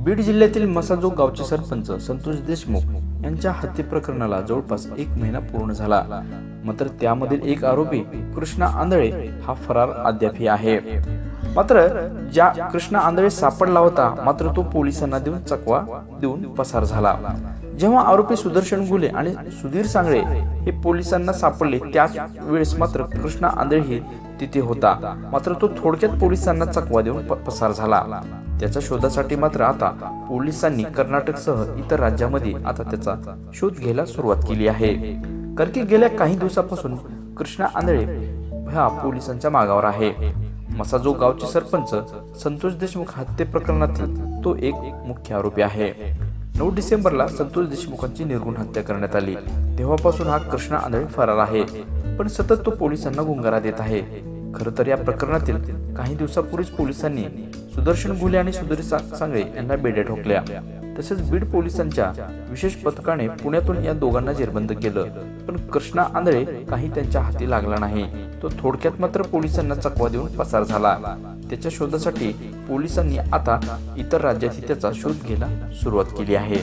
बीड जिल्ह्यातील मसाजोग गावचे सरपंच संतोष देशमुख यांच्या हत्ये प्रकरणाला जवळपास 1 महिना पूर्ण झाला. मात्र त्यामधील एक आरोपी कृष्णा आंधळे हा फरार अद्यापही आहे. मात्र ज्या कृष्णा आंधळे सापडला होता, मात्र तो पोलिसांना चकवा देऊन पसार झाला. जेव्हा आरोपी सुदर्शन गुले आणि सुधीर सांगळे हे पोलिसांना सापडले, त्याच वेळेस मात्र कृष्णा आंधळे हे तिथे होता. मात्र तो थोडक्यात पोलिसांना चकवा देऊन पसार झाला. त्याच्या शोधासाठी मात्र आता पोलिसांनी कर्नाटकसह इतर राज्यामध्ये आता त्याचा शोध घ्यायला सुरुवात केली आहे. कारण की गेल्या काही दिवसापासून कृष्णा आंधळे हा पोलिसांच्या मागावर आहे. मसाजोग गावचे सरपंच संतोष देशमुख हत्ये प्रकरणातील तो एक मुख्य आरोपी आहे. 9 डिसेंबरला संतोष देशमुखांची निर्घृण हत्या करण्यात आली. तेव्हापासून हा कृष्णा आंधळे फरार आहे, पण सतत तो पोलिसांना गुंगारा देत आहे. खरं तर या प्रकरणातील काही दिवसापूर्वीच पोलिसांनी सुदर्शन गुले आणि सुधीर सांगळे यांना बेड्या ठोकल्या. तसेच बीड पोलिसांच्या विशेष पथकाने पुण्यातून या दोघांना जेरबंद केलं, पण कृष्णा आंधळे काही त्यांच्या हाती लागला नाही. तो थोडक्यात मात्र पोलिसांना चकवा देऊन पसार झाला. त्याच्या शोधासाठी पोलिसांनी आता इतर राज्यातही त्याचा शोध घ्यायला सुरुवात केली आहे.